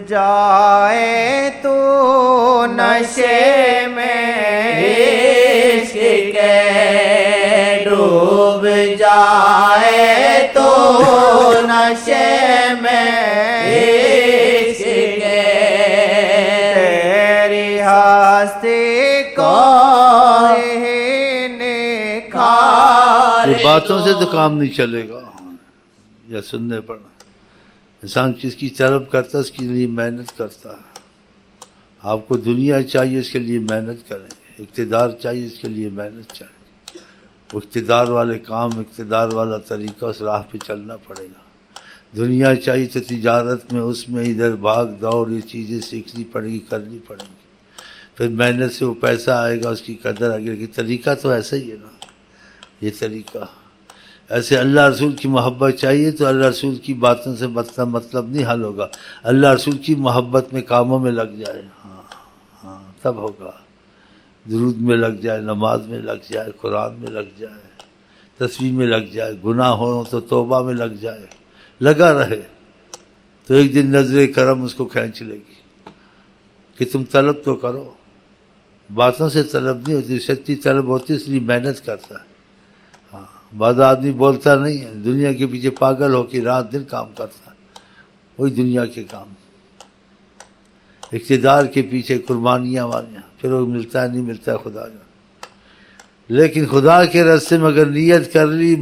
جائے تو نشے میں عشق کے، ڈوب جائے تو نشے میں عشق کے، تیری ہستی کو ہی نکھار یہ باتوں سے تو کام نہیں چلے گا یا سننے پڑنا۔ انسان جس کی طلب کرتا ہے اس کے لیے محنت کرتا ہے۔ آپ کو دنیا چاہیے، اس کے لیے محنت کریں۔ اقتدار چاہیے، اس کے لیے محنت چاہیے۔ وہ اقتدار والے کام، اقتدار والا طریقہ، اس راہ پہ چلنا پڑے گا۔ دنیا چاہیے تو تجارت میں، اس میں ادھر بھاگ دوڑ، یہ چیزیں سیکھنی پڑے گی، کرنی پڑیں گی، پھر محنت سے وہ پیسہ آئے گا، اس کی قدر آگے کی۔ طریقہ تو ایسا ہی ہے نا، یہ طریقہ ایسے۔ اللہ رسول کی محبت چاہیے تو اللہ رسول کی باتوں سے مطلب نہیں حل ہوگا۔ اللہ رسول کی محبت میں کاموں میں لگ جائے، ہاں تب ہوگا۔ درود میں لگ جائے، نماز میں لگ جائے، قرآن میں لگ جائے، تسبیح میں لگ جائے، گناہ ہو تو توبہ میں لگ جائے، لگا رہے تو ایک دن نظر کرم اس کو کھینچ لے گی کہ تم طلب تو کرو۔ باتوں سے طلب نہیں ہوتی، سچی طلب ہوتی، اس لیے محنت کرتا ہے۔ بعض آدمی بولتا نہیں ہے، دنیا کے پیچھے پاگل ہو کے رات دن کام کرتا ہے، وہی دنیا کے کام، اقتدار کے پیچھے قربانیاں والیاں، پھر وہ ملتا ہے نہیں ملتا ہے خدا کا۔ لیکن خدا کے راستے میں اگر نیت کر لی،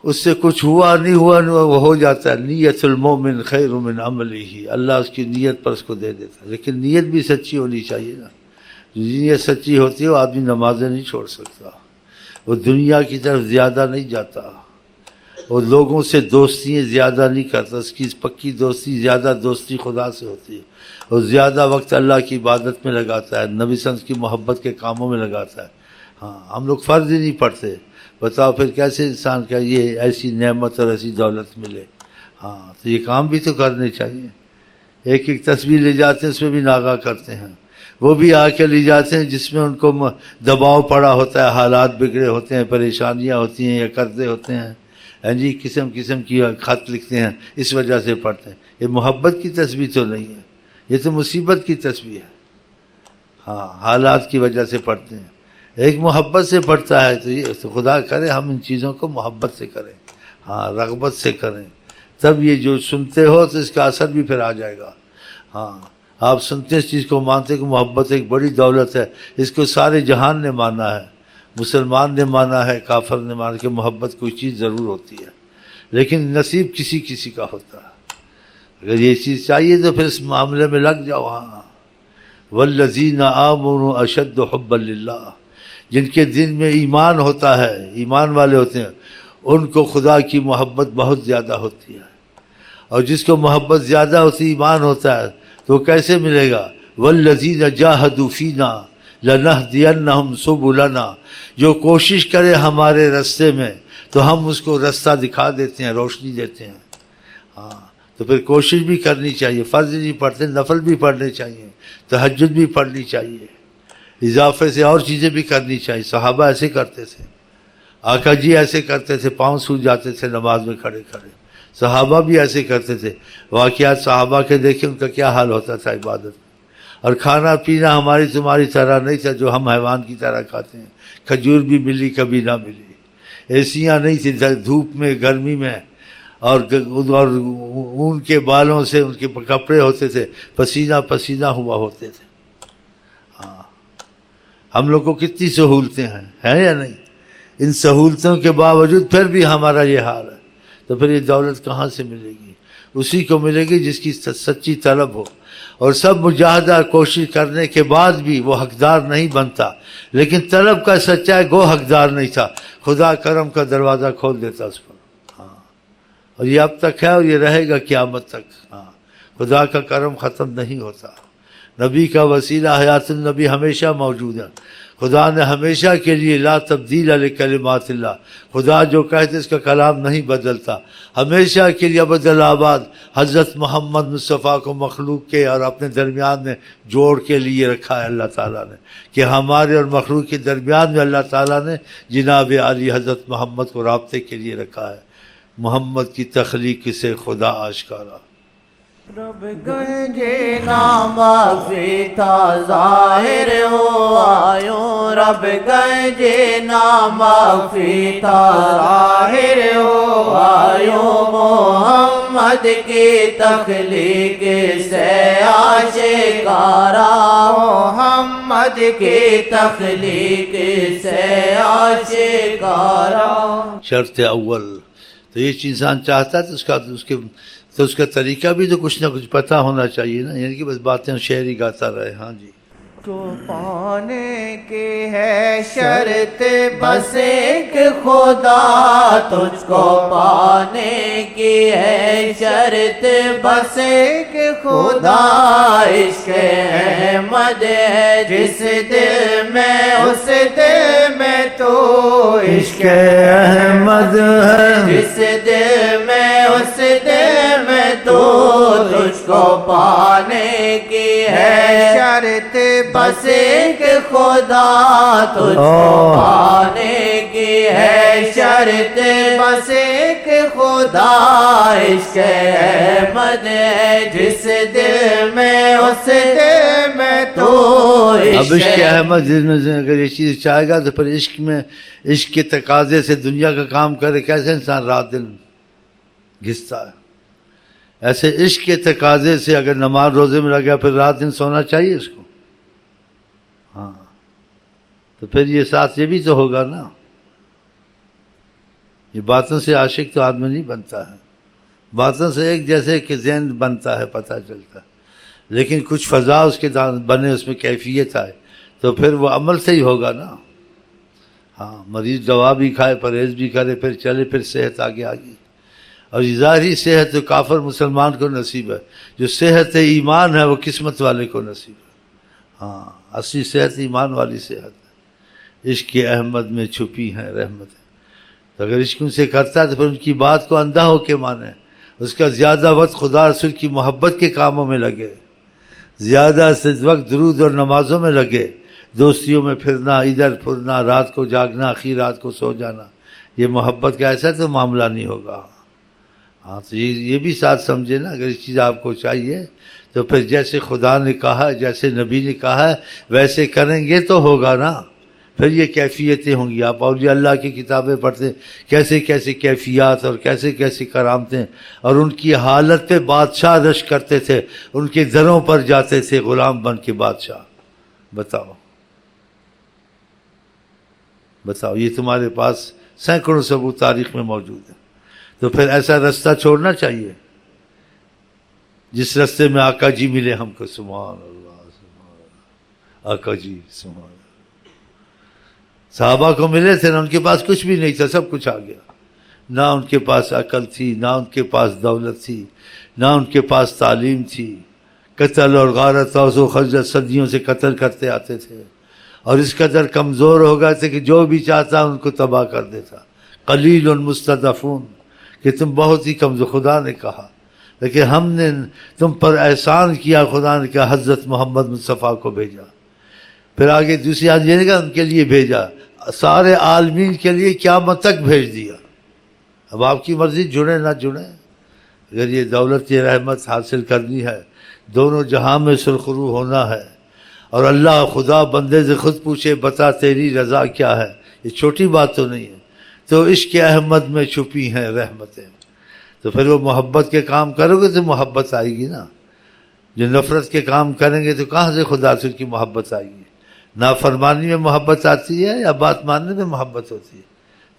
اس سے کچھ ہوا نہیں ہوا وہ ہو جاتا ہے۔ نیت المومن خیر من عملہ، اللہ اس کی نیت پر اس کو دے دیتا ہے۔ لیکن نیت بھی سچی ہونی چاہیے نا۔ نیت سچی ہوتی ہے وہ آدمی نمازیں نہیں چھوڑ سکتا، وہ دنیا کی طرف زیادہ نہیں جاتا، وہ لوگوں سے دوستیاں زیادہ نہیں کرتا، اس کی پکی دوستی، زیادہ دوستی خدا سے ہوتی ہے۔ وہ زیادہ وقت اللہ کی عبادت میں لگاتا ہے، نبی صلی اللہ علیہ وسلم کی محبت کے کاموں میں لگاتا ہے۔ ہم لوگ فرض ہی نہیں پڑھتے، بتاؤ پھر کیسے انسان کا یہ ایسی نعمت اور ایسی دولت ملے؟ تو یہ کام بھی تو کرنے چاہیے۔ ایک ایک تصویر لے جاتے ہیں، اس میں بھی ناغہ کرتے ہیں، وہ بھی آ کے لے جاتے ہیں جس میں ان کو دباؤ پڑا ہوتا ہے، حالات بگڑے ہوتے ہیں، پریشانیاں ہوتی ہیں یا قرضے ہوتے ہیں، جی قسم قسم کی خط لکھتے ہیں، اس وجہ سے پڑھتے ہیں۔ یہ محبت کی تصویر تو نہیں ہے، یہ تو مصیبت کی تصویر ہے۔ حالات کی وجہ سے پڑھتے ہیں۔ ایک محبت سے پڑھتا ہے تو یہ تو خدا کرے ہم ان چیزوں کو محبت سے کریں، رغبت سے کریں، تب یہ جو سنتے ہو تو اس کا اثر بھی پھر آ جائے گا۔ آپ سنتے اس چیز کو، مانتے کہ محبت ایک بڑی دولت ہے، اس کو سارے جہان نے مانا ہے، مسلمان نے مانا ہے، کافر نے مانا کہ محبت کوئی چیز ضرور ہوتی ہے، لیکن نصیب کسی کسی کا ہوتا ہے۔ اگر یہ چیز چاہیے تو پھر اس معاملے میں لگ جاؤ۔ والذین آمنوا اشد حبا للہ، جن کے دل میں ایمان ہوتا ہے، ایمان والے ہوتے ہیں، ان کو خدا کی محبت بہت زیادہ ہوتی ہے۔ اور جس کو محبت زیادہ ہوتی، ایمان ہوتا ہے، تو کیسے ملے گا؟ والذین جاہدوا فینا لنہدینہم سبلنا، جو کوشش کرے ہمارے راستے میں تو ہم اس کو راستہ دکھا دیتے ہیں، روشنی دیتے ہیں۔ تو پھر کوشش بھی کرنی چاہیے، فرض نہیں پڑھتے، نفل بھی پڑھنے چاہیے، تہجد بھی پڑھنی چاہیے، اضافے سے اور چیزیں بھی کرنی چاہیے۔ صحابہ ایسے کرتے تھے، آقا جی ایسے کرتے تھے، پاؤں سوج جاتے تھے نماز میں کھڑے کھڑے۔ صحابہ بھی ایسے کرتے تھے، واقعات صحابہ کے دیکھیں ان کا کیا حال ہوتا تھا عبادت میں۔ اور کھانا پینا ہماری تمہاری طرح نہیں تھا جو ہم حیوان کی طرح کھاتے ہیں، کھجور بھی ملی کبھی نہ ملی، ایسیاں نہیں تھی، دھوپ میں گرمی میں، اور اون کے بالوں سے ان کے کپڑے ہوتے تھے، پسینہ پسینہ ہوا ہوتے تھے۔ ہم لوگ کو کتنی سہولتیں ہیں یا نہیں؟ ان سہولتوں کے باوجود پھر بھی ہمارا یہ حال ہے، تو پھر یہ دولت کہاں سے ملے گی؟ اسی کو ملے گی جس کی سچی طلب ہو۔ اور سب مجاہدہ کوشش کرنے کے بعد بھی وہ حقدار نہیں بنتا، لیکن طلب کا سچا گو حقدار نہیں تھا، خدا کرم کا دروازہ کھول دیتا اس پر۔ اور یہ اب تک ہے اور یہ رہے گا قیامت تک۔ خدا کا کرم ختم نہیں ہوتا۔ نبی کا وسیلہ حیات النبی ہمیشہ موجود ہے۔ خدا نے ہمیشہ کے لیے لا تبدیل لکلمات اللہ، خدا جو کہتے اس کا کلام نہیں بدلتا، ہمیشہ کے لیے ابد آباد حضرت محمد مصطفیٰ کو مخلوق کے اور اپنے درمیان میں جوڑ کے لیے رکھا ہے اللہ تعالیٰ نے، کہ ہمارے اور مخلوق کے درمیان میں اللہ تعالیٰ نے جناب علی حضرت محمد کو رابطے کے لیے رکھا ہے۔ محمد کی تخلیق سے خدا آشکارا۔ رب گنجے نامغفی تھا ظاہر ہوا یوں، رب گنجے نامغفی تھا ظاہر ہوا یوں، محمد کی تخلیق سے آشکارا، محمد کی تخلیق سے آشکارا۔ شرط اول تو یہ چیز انسان چاہتا ہے تو اس کا طریقہ بھی تو کچھ نہ کچھ پتہ ہونا چاہیے نا، یعنی کہ بس باتیں شعری گاتا رہے۔ ہاں جی، تو پانے کی ہے شرط بس ایک خدا، تجھ کو پانے کی ہے شرط بس ایک خدا، عشق احمد ہے جس دل میں اس دل میں تو، عشق احمد ہے جس دل میں اس دل میں تو، تجھ کو پانے کی ہے شرط بس ایک خدا، تجھ کو پانے کی ہے شرط بس ایک خدا، عشق احمد ہے جس دل میں اس دل میں تو، اب عشق احمد دل میں اگر یہ چیز چاہے گا تو پھر عشق میں، عشق کے تقاضے سے دنیا کا کام کرے، کیسے انسان رات دن گھستا ہے، ایسے عشق کے تقاضے سے اگر نماز روزے میں لگا پھر رات دن سونا چاہیے اس کو۔ ہاں تو پھر یہ ساتھ یہ بھی تو ہوگا نا، یہ باتوں سے عاشق تو آدمی نہیں بنتا ہے، باتوں سے ایک جیسے کہ ذہن بنتا ہے، پتہ چلتا ہے، لیکن کچھ فضا اس کے بنے، اس میں کیفیت آئے تو پھر وہ عمل سے ہی ہوگا نا۔ ہاں مریض دوا بھی کھائے، پرہیز بھی کرے، پھر چلے، پھر صحت آگے آگی، اور یہ ظاہری صحت تو کافر مسلمان کو نصیب ہے، جو صحت ایمان ہے وہ قسمت والے کو نصیب ہے۔ ہاں اصلی صحت ایمان والی صحت ہے، عشق احمد میں چھپی ہیں رحمتیں، تو اگر عشق ان سے کرتا ہے تو پھر ان کی بات کو اندھا ہو کے مانے، اس کا زیادہ وقت خدا رسول کی محبت کے کاموں میں لگے، زیادہ سے وقت درود اور نمازوں میں لگے، دوستیوں میں پھرنا، ادھر پھرنا، رات کو جاگنا، آخری رات کو سو جانا، یہ محبت کا ایسا تو معاملہ نہیں ہوگا۔ ہاں تو یہ بھی ساتھ سمجھے نا، اگر اس چیز آپ کو چاہیے تو پھر جیسے خدا نے کہا، جیسے نبی نے کہا ہے ویسے کریں گے تو ہوگا نا، پھر یہ کیفیتیں ہوں گی۔ آپ اولیاء اللہ کی کتابیں پڑھتے کیسے کیسے کیفیات اور کیسے کیسے کرامتیں، اور ان کی حالت پہ بادشاہ رش کرتے تھے، ان کے دروں پر جاتے تھے غلام بن کے بادشاہ۔ بتاؤ یہ تمہارے پاس سینکڑوں ثبوت تاریخ میں موجود ہیں، تو پھر ایسا رستہ چھوڑنا چاہیے جس رستے میں آقا جی ملے ہم کو۔ سبحان اللہ، سبحان اللہ، آقا جی سبحان اللہ۔ صحابہ کو ملے تھے نا، ان کے پاس کچھ بھی نہیں تھا، سب کچھ آ گیا، نہ ان کے پاس عقل تھی، نہ ان کے پاس دولت تھی، نہ ان کے پاس تعلیم تھی، قتل اور غارت اور خرجت صدیوں سے قتل کرتے آتے تھے، اور اس قدر کمزور ہو گئے تھے کہ جو بھی چاہتا ان کو تباہ کر دیتا۔ قلیل مستضعفون، کہ تم بہت ہی کمزور، خدا نے کہا، لیکن ہم نے تم پر احسان کیا، خدا نے کہا حضرت محمد مصطفیٰ کو بھیجا۔ پھر آگے دوسری آج یہ نہیں کہا ان کے لیے بھیجا، سارے عالمین کے لیے قیامت تک بھیج دیا۔ اب آپ کی مرضی جڑیں نہ جڑیں، اگر یہ دولت یہ رحمت حاصل کرنی ہے، دونوں جہاں میں سرخرو ہونا ہے، اور اللہ خدا بندے سے خود پوچھے بتا تیری رضا کیا ہے، یہ چھوٹی بات تو نہیں ہے، تو عشق احمد میں چھپی ہیں رحمتیں، تو پھر وہ محبت کے کام کرو گے تو محبت آئے گی نا۔ جو نفرت کے کام کریں گے تو کہاں سے خدا سے کی محبت آئے گی؟ نافرمانی میں محبت آتی ہے یا بات ماننے میں محبت ہوتی ہے؟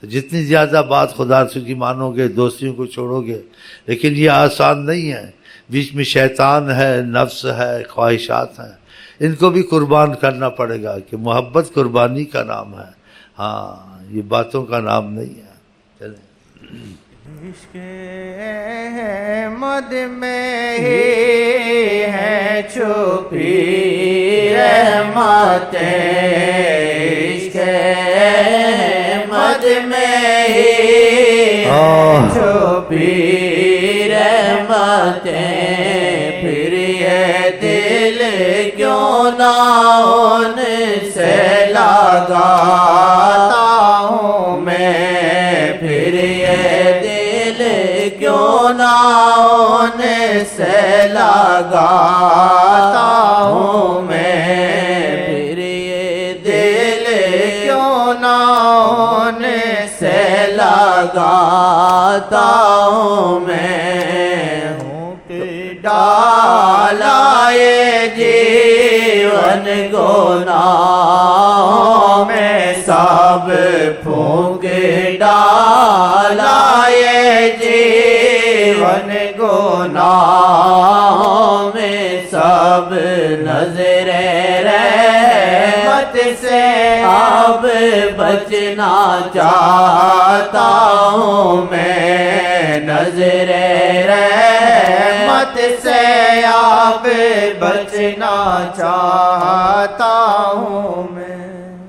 تو جتنی زیادہ بات خدا رسول کی مانو گے، دوستیوں کو چھوڑو گے، لیکن یہ آسان نہیں ہے، بیچ میں شیطان ہے، نفس ہے، خواہشات ہیں، ان کو بھی قربان کرنا پڑے گا، کہ محبت قربانی کا نام ہے، ہاں یہ باتوں کا نام نہیں ہے۔ چلیں عشق احمد میں ہی ہے چھپی رحمتیں، عشق احمد میں ہی ہے چھپی رحمتیں، پھر یہ دل کیوں نہ ان سے لگاتا ہوں میں، پھر یہ دل کیوں نہ ان سے لگاتا ہوں میں، پھر یہ دل کیوں نہ ہونے سے لگاتا ہوں میں، ڈالا یہ جیون گناہوں میں سب پھونک ڈالا یہ جیون گناہوں میں سب، نظر رحمت سے اب بچنا چاہتا ہوں میں، نظر رحمت سے اب بچنا چاہتا ہوں میں۔